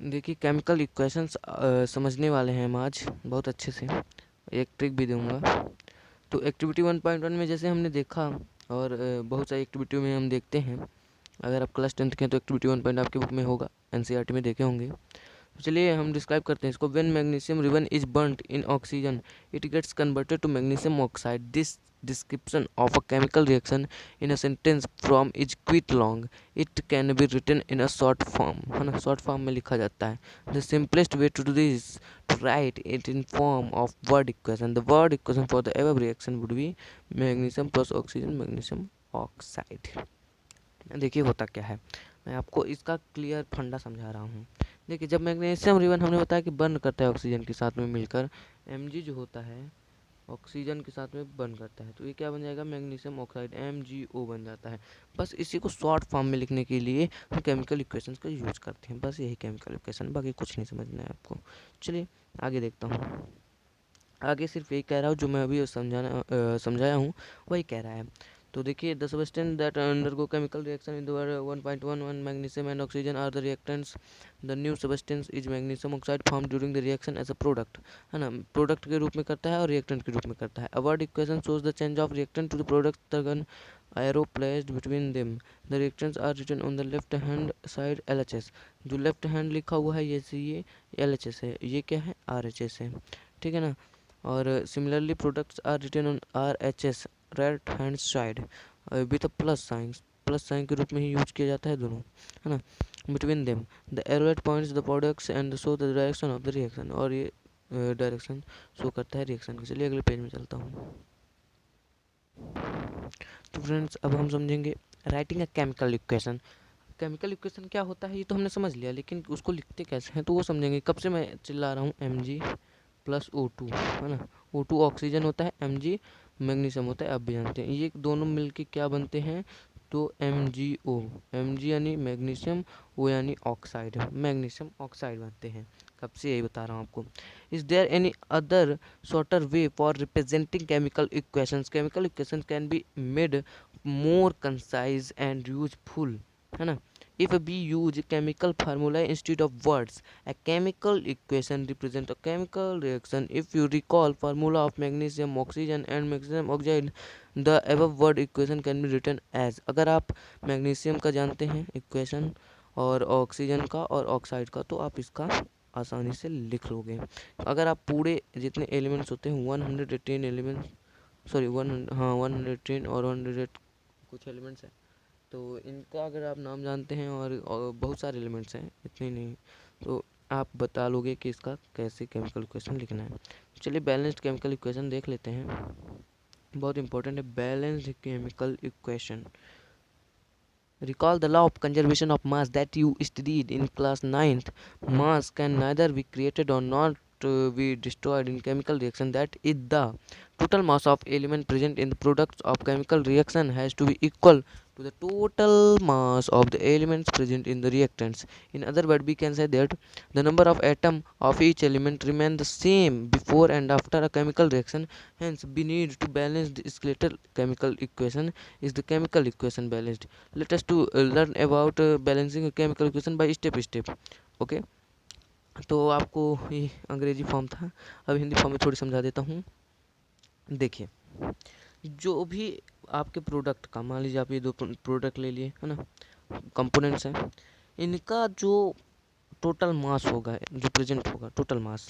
देखिए chemical equations समझने वाले हैं हम आज बहुत अच्छे से, एक ट्रिक भी दूंगा। तो एक्टिविटी 1.1 में जैसे हमने देखा, और बहुत सारी एक्टिविटी में हम देखते हैं। अगर आप क्लास 10th के हैं तो एक्टिविटी 1 आपके बुक में होगा, एनसीईआरटी में देखे होंगे। तो चलिए हम डिस्क्राइब करते हैं इसको। When magnesium ribbon is burnt in oxygen it gets converted to magnesium oxide. This description of a chemical reaction in a sentence from is quite long. It can be written in a short form, है ना, short form में लिखा जाता है। The simplest way to do this to write it in form of word equation. The word equation for the above reaction would be magnesium plus oxygen magnesium oxide. देखिए होता क्या है, मैं आपको इसका क्लियर फंडा समझा रहा हूँ। देखिए जब मैग्नीशियम रिबन हमने बताया कि बर्न करता है ऑक्सीजन के साथ में मिलकर, Mg जो होता है ऑक्सीजन के साथ में बर्न करता है, तो ये क्या बन जाएगा, मैग्नीशियम ऑक्साइड MgO बन जाता है। बस इसी को शॉर्ट फॉर्म में लिखने के लिए हम केमिकल इक्वेशंस का यूज करते हैं, बस यही केमिकल इक्वेशन, बाकी कुछ नहीं समझना है आपको। चलिए आगे देखता हूँ। आगे सिर्फ यही कह रहा हूँ जो मैं अभी समझाया हूँ, वही कह रहा है। तो देखिए the substance that undergo chemical reaction in the 1.11 magnesium and oxygen are the reactants. The new substance is magnesium oxide form during the reaction as a product, है ना, प्रोडक्ट के रूप में करता है और रिएक्टेंट के रूप में करता है। A word equation shows the change of reactant to the product तगन arrow placed between them. The reactants are written on the left hand side LHS। जो लेफ्ट हैंड लिखा हुआ है ये LHS है, ये क्या है RHS है, ठीक है ना। और similarly products are written on RHS right hand side with a plus sign के रूप में ही यूज किया जाता है दोनों, है ना। Between them the arrow points the products and show the direction of the reaction, और ये डायरेक्शन शो करता है रिएक्शन की। चलिए अगले पेज में चलता हूँ। तो फ्रेंड्स अब हम समझेंगे writing a chemical equation. Chemical equation क्या होता है ये तो हमने समझ लिया, लेकिन उसको लिखते कैसे हैं तो वो समझेंगे। कब से मैं चिल्ला रहा हूँ, Mg प्लस O2, है ना। O2 ऑक्सीजन होता है, Mg मैग्नीशियम होता है, आप भी जानते हैं। ये दोनों मिलके क्या बनते हैं, तो MgO, Mg यानी मैग्नीशियम, O यानी ऑक्साइड, मैग्नीशियम ऑक्साइड बनते हैं। कब से यही बता रहा हूँ आपको। Is there any other shorter way for representing chemical equations. Chemical equation can be made more concise and useful, है ना, if we use chemical formula instead of words. A chemical equation represents a chemical reaction. If you recall formula of magnesium oxygen and magnesium oxide, the above word equation can be written as। अगर आप magnesium का जानते हैं equation और oxygen का और oxide का, तो आप इसका आसानी से लिख लोगे। अगर आप पूरे जितने एलिमेंट्स होते हैं 118 एलिमेंट्स, सॉरी 118 और 100 कुछ एलिमेंट्स हैं, तो इनका अगर आप नाम जानते हैं और बहुत सारे एलिमेंट्स हैं, इतने नहीं, तो आप बता लोगे कि इसका कैसे केमिकल इक्वेशन लिखना है। चलिए बैलेंस्ड केमिकल इक्वेशन देख लेते हैं, बहुत इंपॉर्टेंट है balanced chemical equation. Recall the law of conservation of mass that you studied in class 9th. Mass can neither be created or not be destroyed in chemical reaction. That is, the total mass of element present in the products of chemical reaction has to be equal to the total mass of the elements present in the reactants. In other words, we can say that the number of atoms of each element remain the same before and after a chemical reaction. Hence, we need to balance the skeletal chemical equation is the chemical equation balanced. Let us to learn about balancing a chemical equation by step. Okay, तो आपको ये अंग्रेजी form था, अब Hindi form में थोड़ी समझा देता हूँ। देखिए जो भी आपके प्रोडक्ट का, मान लीजिए आप ये दो प्रोडक्ट ले लिए, है ना, कंपोनेंट्स हैं, इनका जो टोटल मास होगा, जो प्रेजेंट होगा टोटल मास,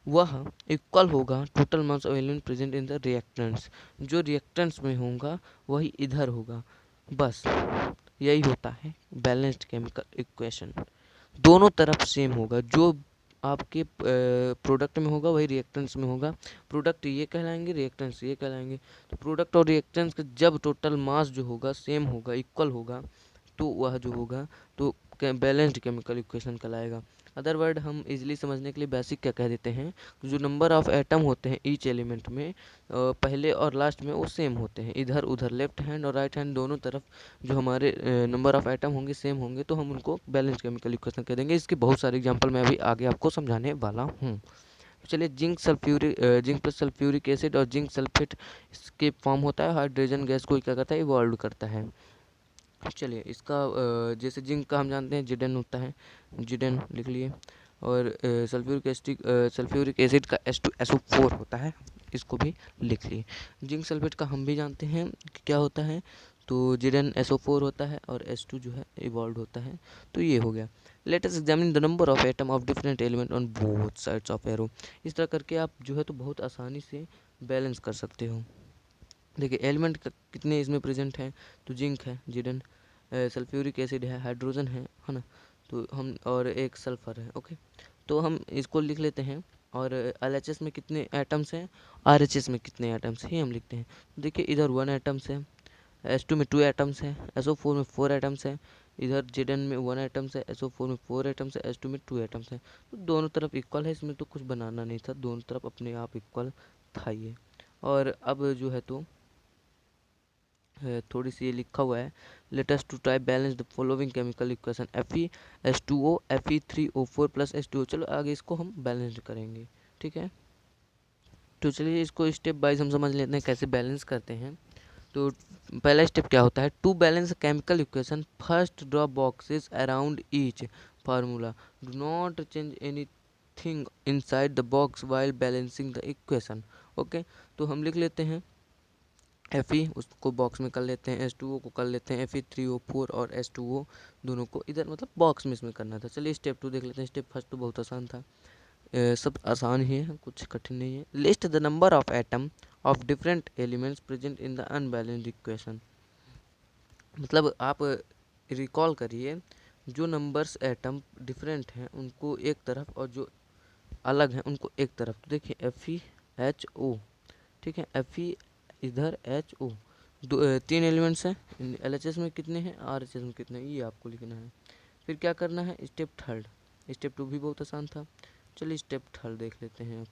वह इक्वल होगा total mass of element present in the reactants. जो रिएक्टेंट्स में होगा वही इधर होगा, बस यही होता है बैलेंस्ड केमिकल इक्वेशन। दोनों तरफ सेम होगा, जो आपके प्रोडक्ट में होगा वही रिएक्टेंट्स में होगा। प्रोडक्ट ये कहलाएंगे, रिएक्टेंट्स ये कहलाएंगे। तो प्रोडक्ट और रिएक्टेंट्स का जब टोटल मास जो होगा सेम होगा, इक्वल होगा, तो वह जो होगा तो बैलेंस्ड केमिकल इक्वेशन कहलाएगा। अदर वर्ड हम इजीली समझने के लिए बेसिक क्या कह देते हैं, जो नंबर ऑफ एटम होते हैं ईच एलिमेंट में, पहले और लास्ट में वो सेम होते हैं, इधर उधर लेफ्ट हैंड और राइट हैंड दोनों तरफ जो हमारे नंबर ऑफ एटम होंगे सेम होंगे, तो हम उनको बैलेंस केमिकल इक्वेशन कह देंगे। इसके बहुत सारे एग्जांपल मैं अभी आगे आपको समझाने वाला हूँ। चलिए जिंक प्लस सल्फ्यूरिक एसिड और जिंक सल्फेट इसके फॉर्म होता है, हाइड्रोजन गैस को क्या करता है, इवॉल्व करता है। चलिए इसका जैसे जिंक का हम जानते हैं जिडेन होता है, जिडेन लिख लिए। और सल्फ्यूरिक एसिड का H2SO4 होता है, इसको भी लिख लिए। जिंक सल्फेट का हम भी जानते हैं कि क्या होता है, तो जिडेन SO4 होता है और H2 जो है इवॉल्व होता है। तो ये हो गया। Let us examine the number of atom of different element on both sides of arrow. इस तरह करके आप जो है तो बहुत आसानी से बैलेंस कर सकते हो। देखिए एलिमेंट कितने इसमें प्रेजेंट हैं, तो जिंक है, जिडेन, सल्फ्यूरिक एसिड है, हाइड्रोजन है ना, तो हम और एक सल्फर है। ओके, तो हम इसको लिख लेते हैं। और LHS में कितने एटम्स हैं, RHS में कितने एटम्स हैं, ये हम लिखते हैं। देखिए इधर 1 एटम्स है, H2 में 2 एटम्स है, SO4 में 4 एटम्स है, इधर जिडेन में 1 एटम्स है, SO4 में 4 एटम्स है, H2 में 2 एटम्स है। तो दोनों तरफ इक्वल है, इसमें तो कुछ बनाना नहीं था, दोनों तरफ अपने आप इक्वल था ये। और अब जो है तो थोड़ी सी ये लिखा हुआ है, let us to try balance the following chemical equation Fe H2O Fe3O4 plus H2O। चलो आगे इसको हम बैलेंस करेंगे, ठीक है। तो चलिए इसको स्टेप वाइज हम समझ लेते हैं कैसे बैलेंस करते हैं। तो पहला स्टेप क्या होता है, to balance chemical equation first draw boxes around each formula, do not change anything inside the box while balancing the equation. Okay, तो हम लिख लेते हैं Fe, उसको बॉक्स में कर लेते हैं, H2O को कर लेते हैं, Fe3O4 और H2O दोनों को इधर मतलब बॉक्स में इसमें करना था। चलिए स्टेप 2 देख लेते हैं। स्टेप फर्स्ट तो बहुत आसान था, सब आसान ही है, कुछ कठिन नहीं है। List the number of atom of different elements present in the unbalanced equation. मतलब आप रिकॉल करिए, जो नंबर्स एटम डिफरेंट हैं उनको एक तरफ और जो अलग हैं उनको एक तरफ। तो देखिए FeHO, ठीक है, Fe इधर HO, 3 एलिमेंट्स हैं। LHS में कितने हैं, RHS में कितने हैं, ये आपको लिखना है। फिर क्या करना है, स्टेप थर्ड। स्टेप 2 भी बहुत आसान था। चलिए स्टेप थर्ड देख लेते हैं।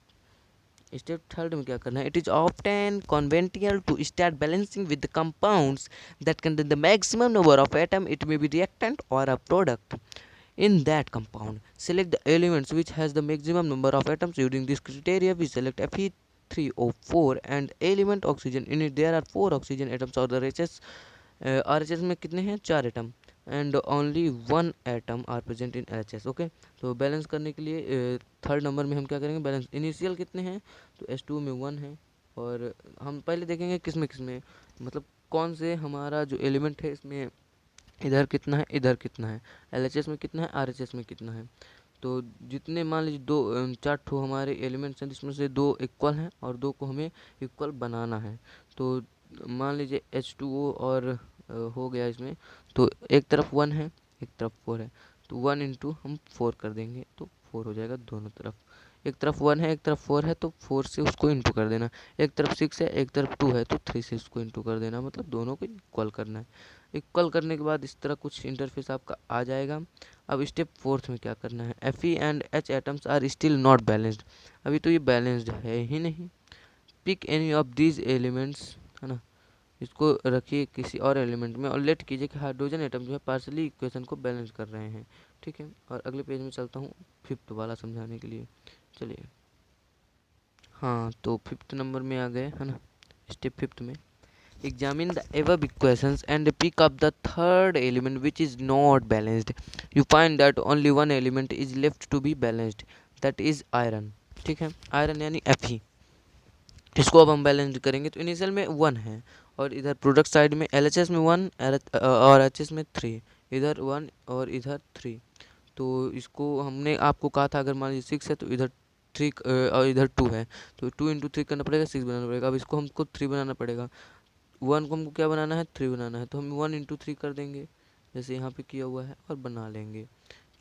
स्टेप थर्ड में क्या करना है, it is often conventional to start balancing with the compounds that contain the maximum number of atom, it may be reactant और a product in that compound. Select the elements which has the maximum number of atoms. Using this criteria we select Fe3O4 and element oxygen. In it there are 4 oxygen atoms और RHS RHS में कितने हैं, 4 atom, and only 1 atom are present in LHS। Okay, तो balance करने के लिए third number में हम क्या करेंगे, बैलेंस इनिशियल कितने हैं, तो H2 में 1 है। और हम पहले देखेंगे किस में मतलब कौन से हमारा जो एलिमेंट है इसमें इधर कितना है, इधर कितना है, LHS में कितना है, RHS में कितना है। तो जितने मान लीजिए 4 ठो हमारे एलिमेंट्स हैं, जिसमें से 2 इक्वल हैं और 2 को हमें इक्वल बनाना है। तो मान लीजिए H2O और हो गया इसमें, तो एक तरफ 1 है, एक तरफ 4 है, तो 1 इंटू हम 4 कर देंगे तो 4 हो जाएगा दोनों तरफ। एक तरफ 1 है, एक तरफ 4 है, तो 4 से उसको इंटू कर देना। एक तरफ 6 है, एक तरफ 2 है, तो 3 से उसको इंटू कर देना, मतलब दोनों को इक्वल करना है। इक्वल करने के बाद इस तरह कुछ इंटरफेस आपका आ जाएगा। अब स्टेप फोर्थ में क्या करना है, Fe and H atoms are still not balanced. अभी तो ये बैलेंस्ड है ही नहीं। Pick any of these elements, है ना, इसको रखिए किसी और एलिमेंट में और लेट कीजिए कि हाइड्रोजन एटम जो है पार्सली इक्वेशन को बैलेंस कर रहे हैं। ठीक है, और अगले पेज में चलता हूँ फिफ्थ वाला समझाने के लिए। चलिए, हाँ तो फिफ्थ नंबर में आ गए, है ना, स्टेप फिफ्थ में examine the above equations and pick up the third element which is not balanced. You find that only one element is left to be balanced, that is iron। ठीक है, iron यानी Fe, इसको अब हम balance करेंगे। तो initial में 1 है और इधर प्रोडक्ट साइड में LHS में 1 और HS में 3, इधर 1 और इधर 3। तो इसको हमने आपको कहा था अगर मान लीजिए 6 है तो इधर 3 और इधर 2 है, तो 2 इंटू 3 करना पड़ेगा, 6 बनाना पड़ेगा। अब इसको हमको 3 बनाना पड़ेगा, 1 को हमको क्या बनाना है, 3 बनाना है, तो हम 1 इंटू 3 कर देंगे जैसे यहाँ पे किया हुआ है और बना लेंगे।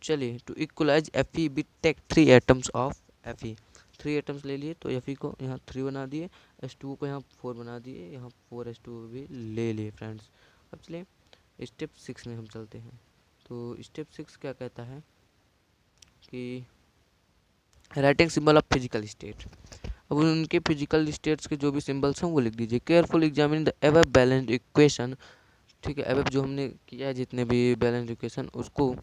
चलिए, to equalize Fe with take 3 atoms of Fe। 3 atoms ले लिए तो Fe को यहाँ 3 बना दिए, H2O को यहाँ 4 बना दिए, यहाँ 4 H2O भी ले लिए फ्रेंड्स। अब चलिए स्टेप 6 में हम चलते हैं। तो स्टेप 6 क्या कहता है कि writing symbol of physical state. अब उनके फिजिकल स्टेट्स के जो भी सिंबल्स हैं वो लिख दीजिए। Careful examine the ever balanced equation. ठीक है, एवर जो हमने किया है जितने भी बैलेंस्ड इक्वेशन, उसको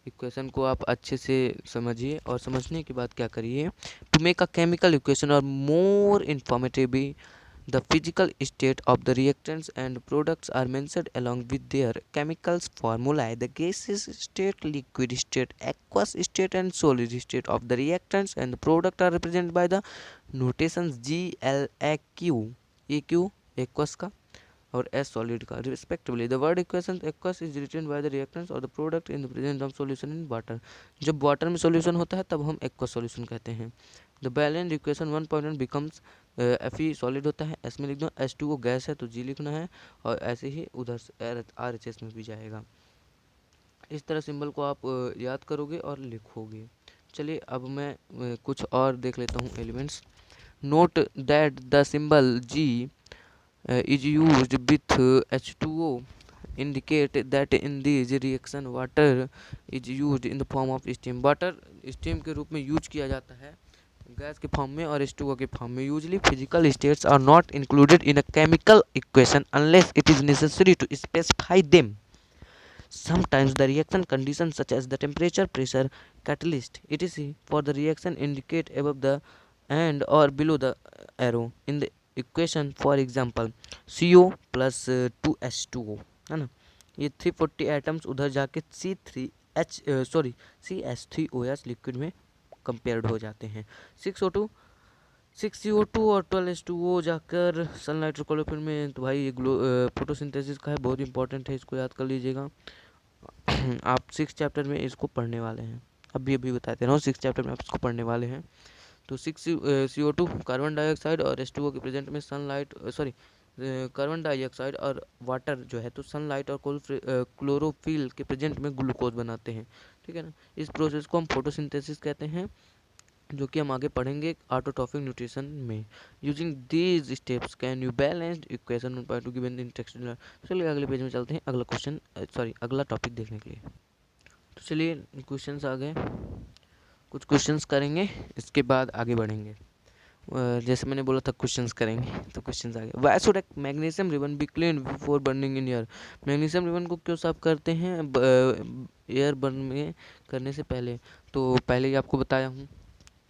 इक्वेशन को आप अच्छे से समझिए और समझने के बाद क्या करिए, to make a chemical equation और more informative The physical state of the reactants and products are mentioned along with their chemicals formulae. The gaseous state, liquid state, aqueous state and solid state of the reactants and the product are represented by the notations G, L, A, Q, EQ aqueous का और S solid का respectively. The word equation aqueous is written by the reactants or the product in the presence of solution in water. जब water में solution होता है तब हम aqueous solution कहते हैं. The balanced equation 1.1 becomes Fe solid होता है, S में लिख दो, H2O गैस है तो G लिखना है और ऐसे ही उधर से RHS में भी जाएगा. इस तरह सिंबल को आप याद करोगे और लिखोगे. चलिए अब मैं कुछ और देख लेता हूँ elements. Note that the symbol G is used with H2O indicate that in this reaction water is used in the form of steam. Water steam के रूप में यूज किया जाता है गैस के फॉर्म में और H2O के फॉर्म में. Usually physical states are not included in a chemical equation unless it is necessary to specify them. Sometimes the reaction conditions such as the temperature, pressure, catalyst, etc. for the reaction indicate above the and or below the arrow in the equation. For example, CO plus 2H2O है ना, ये 340 atoms उधर जाके CH3OH liquid में compared हो जाते हैं. 6CO2 और 12H2O जाकर सनलाइट और क्लोरोफिल में. तो भाई ये फोटोसिंथेसिस का है, बहुत इंपॉर्टेंट है, इसको याद कर लीजिएगा. आप 6 चैप्टर में इसको पढ़ने वाले हैं. अभी बताते रहा हूँ, 6 चैप्टर में आप इसको पढ़ने वाले हैं. तो 6CO2 कार्बन डाइऑक्साइड और H2O के प्रेजेंट में सनलाइट कार्बन डाइऑक्साइड और वाटर जो है तो सनलाइट और क्लोरोफिल के प्रेजेंट में ग्लूकोज बनाते हैं. ठीक है ना. इस प्रोसेस को हम फोटोसिंथेसिस कहते हैं, जो कि हम आगे पढ़ेंगे ऑटोट्रॉफिक न्यूट्रिशन में. Using these steps can you balanced equation 1.2 given in text. चलिए अगले पेज में चलते हैं अगला क्वेश्चन अगला टॉपिक देखने के लिए. तो चलिए क्वेश्चंस आ गए, कुछ क्वेश्चंस करेंगे, इसके बाद आगे बढ़ेंगे. जैसे मैंने बोला था क्वेश्चंस करेंगे, तो क्वेश्चंस आ गए. Why should magnesium ribbon be clean before burning in air. Magnesium ribbon को क्यों साफ करते हैं एयर बर्न में करने से पहले. तो पहले ही आपको बताया हूँ,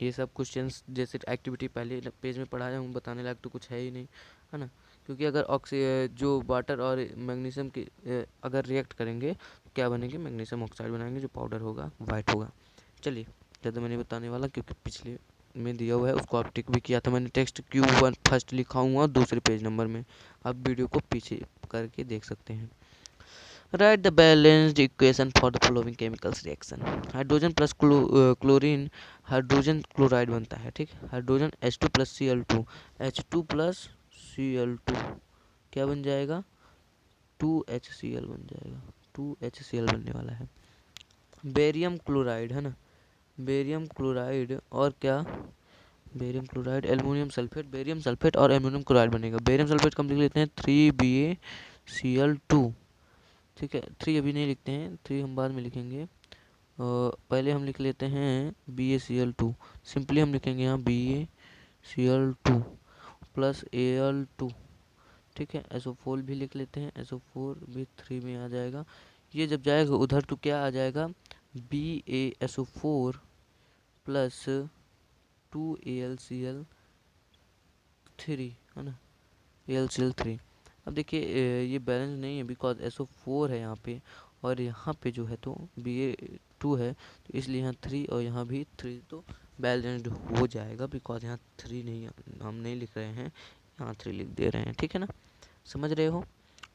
ये सब क्वेश्चंस जैसे एक्टिविटी पहले पेज में पढ़ाया हूँ, बताने लायक तो कुछ है ही नहीं, है ना. क्योंकि अगर जो वाटर और मैग्नीशियम की अगर रिएक्ट करेंगे तो क्या बनेंगे, मैग्नीशियम ऑक्साइड बनाएंगे जो पाउडर होगा, वाइट होगा. चलिए ज़्यादा मैंने बताने वाला, क्योंकि पिछले में दिया हुआ है उसको आप टिक भी किया था मैंने. टेक्स्ट Q1 फर्स्ट लिखा हुआ दूसरे पेज नंबर में, आप वीडियो को पीछे करके देख सकते हैं. Write the balanced equation for the following chemicals reaction. Hydrogen plus chlorine hydrogen chloride बनता है. ठीक, hydrogen H2 plus Cl2, H2 plus Cl2 क्या बन जाएगा, 2HCl बन जाएगा. 2HCl बनने वाला है. बेरियम क्लोराइड है ना, बेरियम क्लोराइड और क्या, barium chloride aluminium sulphate, barium sulphate और एल्युमिनियम क्लोराइड बनेगा. बेरियम सल्फेट कम लिख लेते हैं 3BaCl2. ठीक है, 3 अभी नहीं लिखते हैं, 3 हम बाद में लिखेंगे. पहले हम लिख लेते हैं BaCl2. सिंपली हम लिखेंगे यहाँ BaCl2 प्लस Al2. ठीक है, SO4 भी लिख लेते हैं, SO4 भी 3 में आ जाएगा. ये जब जाएगा उधर तो क्या आ जाएगा, BaSO4 प्लस 2AlCl3 है ना, AlCl3. अब देखिए ये बैलेंस नहीं है बिकॉज SO4 है यहाँ पे और यहाँ पे जो है तो Ba2 है, तो इसलिए यहाँ 3 और यहाँ भी 3, तो बैलेंस्ड हो जाएगा बिकॉज यहाँ 3 नहीं, हम नहीं लिख रहे हैं, यहाँ 3 लिख दे रहे हैं. ठीक है ना, समझ रहे हो.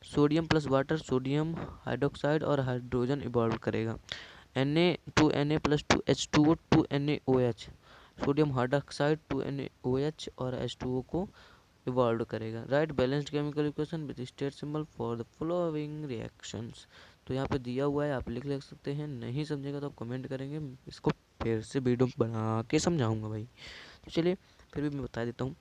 Sodium plus water, sodium hydroxide और हाइड्रोजन इवॉल्व करेगा. Na2Na plus 2H2O 2NaOH, sodium hydroxide 2NaOH और H2O को इवॉल्व करेगा. Right balanced chemical equation with state symbol for the following reactions. तो यहाँ पे दिया हुआ है, आप लिख सकते हैं. नहीं समझेगा तो आप कमेंट करेंगे, इसको फिर से वीडियो बना के समझाऊंगा भाई. तो चलिए फिर भी मैं बता देता हूँ.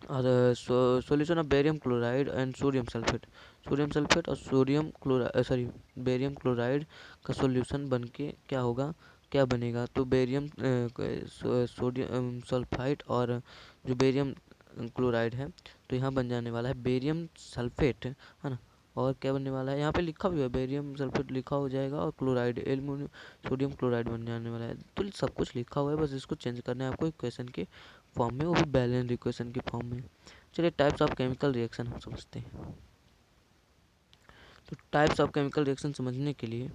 और solution of barium chloride and sodium sulphate, sodium sulphate और सोडियम क्लोराइड बेरियम क्लोराइड का सॉल्यूशन बन के क्या होगा, क्या बनेगा, तो बेरियम सोडियम सल्फाइड और जो बेरियम क्लोराइड है तो यहाँ बन जाने वाला है बेरियम सल्फेट है ना. और क्या बनने वाला है, यहाँ पे लिखा भी है बेरियम सल्फेट लिखा हो जाएगा और क्लोराइड एल्युमिनियम सोडियम क्लोराइड बन जाने वाला है. तो सब कुछ लिखा हुआ है, बस इसको चेंज करना है आपको इक्वेशन के फॉर्म में, वो भी बैलेंस्ड इक्वेशन के फॉर्म में. चलिए टाइप्स ऑफ केमिकल रिएक्शन हम समझते हैं। तो टाइप्स ऑफ केमिकल रिएक्शन समझने के लिए